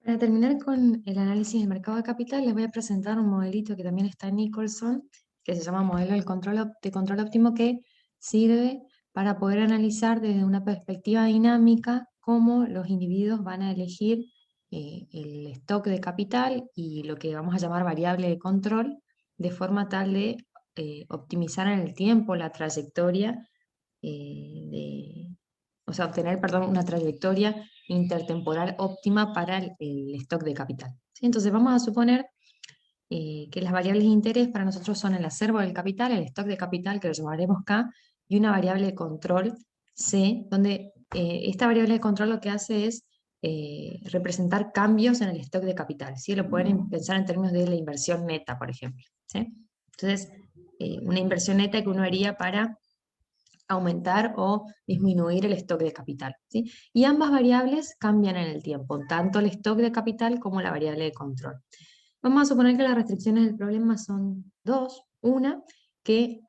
Para terminar con el análisis del mercado de capital, les voy a presentar un modelito que también está en Nicholson, que se llama modelo de control óptimo, que sirve para poder analizar desde una perspectiva dinámica cómo los individuos van a elegir el stock de capital y lo que vamos a llamar variable de control, de forma tal de optimizar en el tiempo la trayectoria o sea, obtener, perdón, una trayectoria intertemporal óptima para el stock de capital. ¿Sí? Entonces vamos a suponer que las variables de interés para nosotros son el acervo del capital, el stock de capital, que lo llamaremos K, y una variable de control C, donde esta variable de control lo que hace es representar cambios en el stock de capital. ¿Sí? Lo pueden pensar en términos de la inversión neta, por ejemplo. ¿Sí? Entonces, una inversión neta que uno haría para aumentar o disminuir el stock de capital, ¿sí? Y ambas variables cambian en el tiempo, tanto el stock de capital como la variable de control. Vamos a suponer que las restricciones del problema son dos. Una, que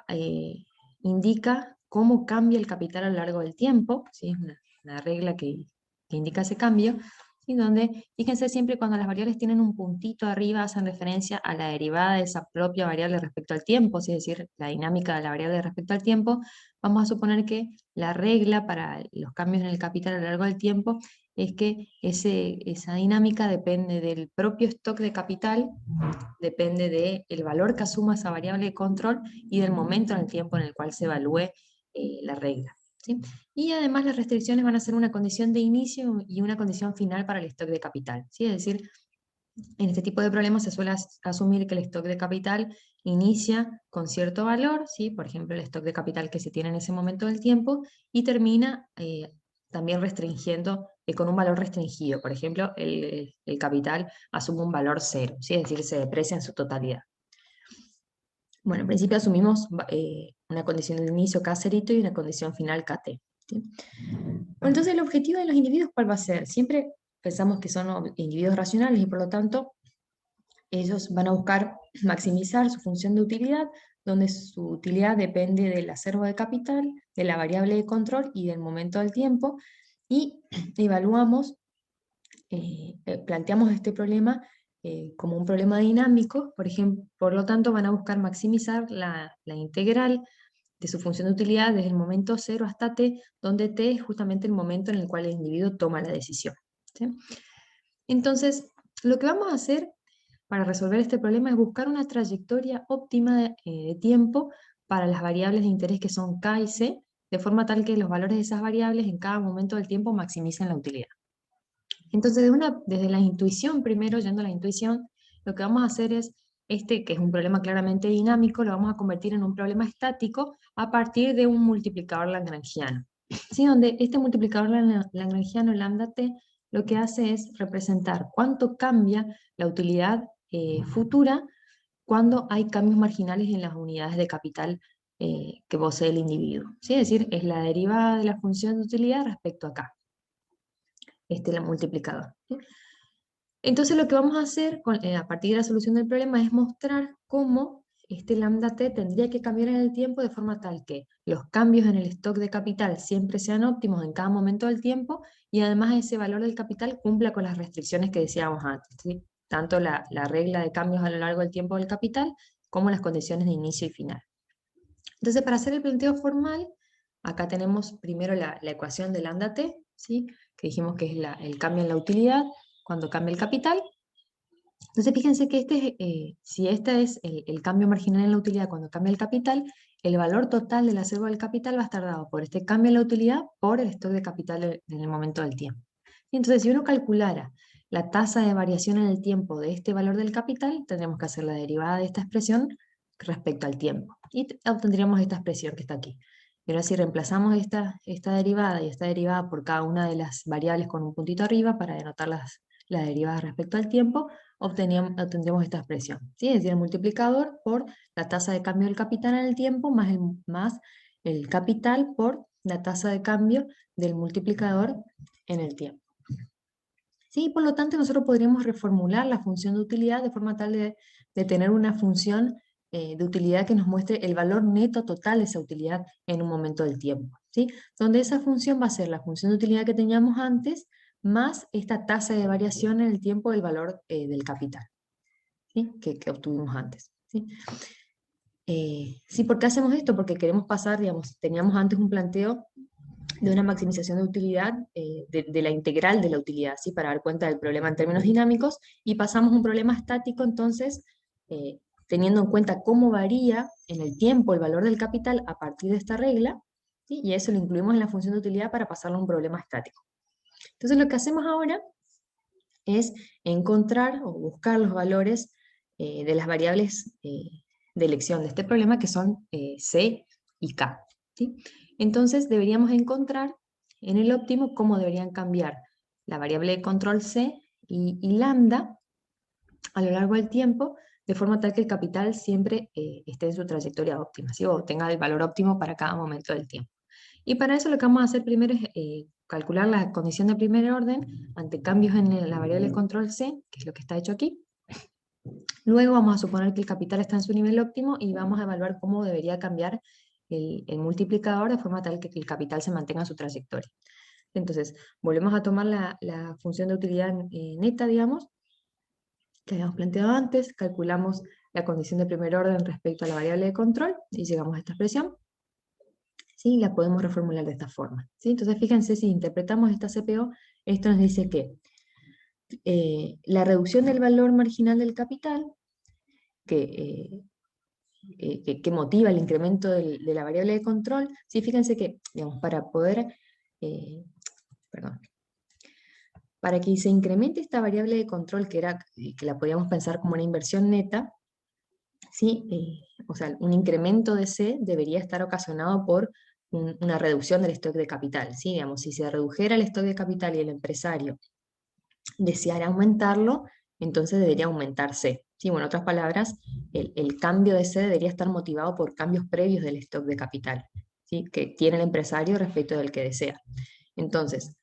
indica cómo cambia el capital a lo largo del tiempo, ¿sí? Es una regla que indica ese cambio, y donde, fíjense siempre cuando las variables tienen un puntito arriba, hacen referencia a la derivada de esa propia variable respecto al tiempo, es decir, la dinámica de la variable respecto al tiempo. Vamos a suponer que la regla para los cambios en el capital a lo largo del tiempo es que esa dinámica depende del propio stock de capital, depende del valor que asuma esa variable de control y del momento en el tiempo en el cual se evalúe la regla. ¿Sí? Y además las restricciones van a ser una condición de inicio y una condición final para el stock de capital. ¿Sí? Es decir, en este tipo de problemas se suele asumir que el stock de capital inicia con cierto valor, ¿sí? Por ejemplo, el stock de capital que se tiene en ese momento del tiempo, y termina también restringiendo con un valor restringido. Por ejemplo, el capital asume un valor cero, ¿sí? Es decir, se deprecia en su totalidad. Bueno, en principio asumimos una condición de inicio K cerito y una condición final KT. ¿Sí? Bueno, entonces el objetivo de los individuos, ¿cuál va a ser? Siempre pensamos que son individuos racionales y por lo tanto ellos van a buscar maximizar su función de utilidad, donde su utilidad depende del acervo de capital, de la variable de control y del momento del tiempo, y evaluamos, planteamos este problema como un problema dinámico. Por ejemplo, por lo tanto van a buscar maximizar la integral de su función de utilidad desde el momento 0 hasta t, donde t es justamente el momento en el cual el individuo toma la decisión. ¿Sí? Entonces, lo que vamos a hacer para resolver este problema es buscar una trayectoria óptima de tiempo para las variables de interés que son K y C, de forma tal que los valores de esas variables en cada momento del tiempo maximicen la utilidad. Entonces, desde la intuición, primero yendo a la intuición, lo que vamos a hacer es, que es un problema claramente dinámico, lo vamos a convertir en un problema estático a partir de un multiplicador lagrangiano. ¿Sí? Donde este multiplicador lagrangiano, lambda t, lo que hace es representar cuánto cambia la utilidad futura cuando hay cambios marginales en las unidades de capital que posee el individuo. ¿Sí? Es decir, es la derivada de la función de utilidad respecto a k, el multiplicador. ¿Sí? Entonces lo que vamos a hacer a partir de la solución del problema es mostrar cómo este lambda t tendría que cambiar en el tiempo de forma tal que los cambios en el stock de capital siempre sean óptimos en cada momento del tiempo, y además ese valor del capital cumpla con las restricciones que decíamos antes, ¿sí? Tanto la regla de cambios a lo largo del tiempo del capital como las condiciones de inicio y final. Entonces, para hacer el planteo formal, acá tenemos primero la ecuación de lambda t, ¿sí? Que dijimos que es el cambio en la utilidad cuando cambia el capital. Entonces, fíjense que si este es el cambio marginal en la utilidad cuando cambia el capital, el valor total del acervo del capital va a estar dado por este cambio en la utilidad por el stock de capital en el momento del tiempo. Y entonces, si uno calculara la tasa de variación en el tiempo de este valor del capital, tendríamos que hacer la derivada de esta expresión respecto al tiempo. Y obtendríamos esta expresión que está aquí. Y ahora si reemplazamos esta derivada y esta derivada por cada una de las variables con un puntito arriba para denotar las derivadas respecto al tiempo, obtendríamos esta expresión, ¿sí? Es decir, el multiplicador por la tasa de cambio del capital en el tiempo más el capital por la tasa de cambio del multiplicador en el tiempo. ¿Sí? Por lo tanto, nosotros podríamos reformular la función de utilidad de forma tal de tener una función de utilidad que nos muestre el valor neto total de esa utilidad en un momento del tiempo, ¿sí? Donde esa función va a ser la función de utilidad que teníamos antes más esta tasa de variación en el tiempo del valor del capital, ¿sí? que obtuvimos antes. ¿Sí? Sí, ¿por qué hacemos esto? Porque queremos pasar, digamos, teníamos antes un planteo de una maximización de utilidad, de la integral de la utilidad, ¿sí? Para dar cuenta del problema en términos dinámicos, y pasamos a un problema estático, entonces, teniendo en cuenta cómo varía en el tiempo el valor del capital a partir de esta regla, ¿sí? Y eso lo incluimos en la función de utilidad para pasarlo a un problema estático. Entonces lo que hacemos ahora es encontrar o buscar los valores de las variables de elección de este problema, que son C y K. ¿Sí? Entonces deberíamos encontrar en el óptimo cómo deberían cambiar la variable de control C y lambda a lo largo del tiempo, de forma tal que el capital siempre esté en su trayectoria óptima, ¿sí? O tenga el valor óptimo para cada momento del tiempo. Y para eso lo que vamos a hacer primero es calcular la condición de primer orden ante cambios en la variable de control C, que es lo que está hecho aquí. Luego vamos a suponer que el capital está en su nivel óptimo y vamos a evaluar cómo debería cambiar el multiplicador de forma tal que el capital se mantenga en su trayectoria. Entonces, volvemos a tomar la función de utilidad neta, digamos, que habíamos planteado antes, calculamos la condición de primer orden respecto a la variable de control y llegamos a esta expresión. ¿Sí? La podemos reformular de esta forma. ¿Sí? Entonces, fíjense, si interpretamos esta CPO, esto nos dice que la reducción del valor marginal del capital, que motiva el incremento de la variable de control, ¿sí? Fíjense que, digamos, para poder, perdón, para que se incremente esta variable de control, que la podíamos pensar como una inversión neta, ¿sí? O sea, un incremento de C debería estar ocasionado por una reducción del stock de capital, ¿sí? Digamos, si se redujera el stock de capital y el empresario deseara aumentarlo, entonces debería aumentar C. ¿Sí? Bueno, en otras palabras, el cambio de C debería estar motivado por cambios previos del stock de capital, ¿sí? Que tiene el empresario respecto del que desea. Entonces,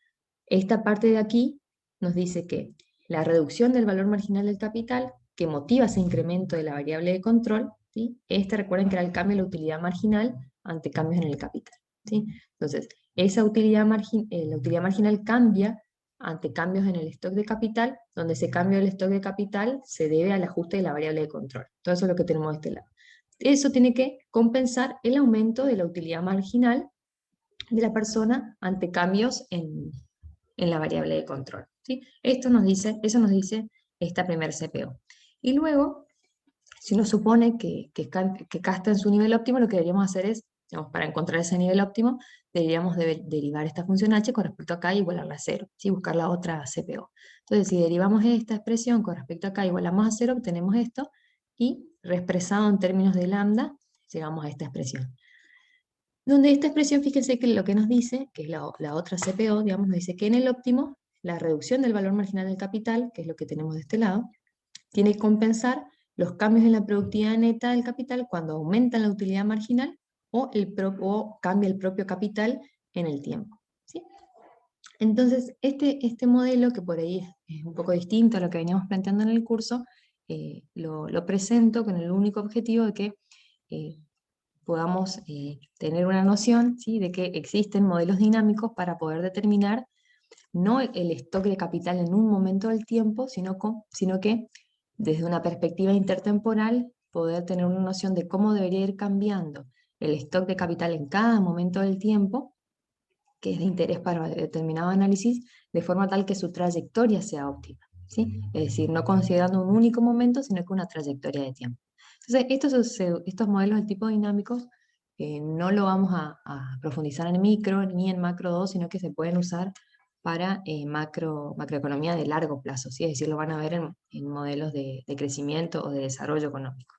esta parte de aquí nos dice que la reducción del valor marginal del capital, que motiva ese incremento de la variable de control, ¿sí? Recuerden que era el cambio de la utilidad marginal ante cambios en el capital. ¿Sí? Entonces, esa utilidad la utilidad marginal cambia ante cambios en el stock de capital, donde ese cambio del stock de capital se debe al ajuste de la variable de control. Todo eso es lo que tenemos de este lado. Eso tiene que compensar el aumento de la utilidad marginal de la persona ante cambios en la variable de control. ¿Sí? Eso nos dice esta primer CPO. Y luego, si uno supone que K está en su nivel óptimo, lo que deberíamos hacer es, digamos, para encontrar ese nivel óptimo, deberíamos derivar esta función h con respecto a K igualarla a 0, ¿sí? Buscar la otra CPO. Entonces, si derivamos esta expresión con respecto a K igualamos a 0, obtenemos esto, y reexpresado en términos de lambda, llegamos a esta expresión. Donde esta expresión, fíjense que lo que nos dice, que es la otra CPO, digamos, nos dice que en el óptimo, la reducción del valor marginal del capital, que es lo que tenemos de este lado, tiene que compensar los cambios en la productividad neta del capital cuando aumenta la utilidad marginal o cambia el propio capital en el tiempo. ¿Sí? Entonces, este modelo, que por ahí es un poco distinto a lo que veníamos planteando en el curso, lo presento con el único objetivo de que podamos tener una noción, ¿sí? De que existen modelos dinámicos para poder determinar no el stock de capital en un momento del tiempo, sino que desde una perspectiva intertemporal poder tener una noción de cómo debería ir cambiando el stock de capital en cada momento del tiempo, que es de interés para determinado análisis, de forma tal que su trayectoria sea óptima. ¿Sí? Es decir, no considerando un único momento, sino que una trayectoria de tiempo. Entonces, estos modelos de tipo dinámicos no lo vamos a profundizar en micro ni en macro 2, sino que se pueden usar para macroeconomía de largo plazo, ¿sí? Es decir, lo van a ver en modelos de crecimiento o de desarrollo económico.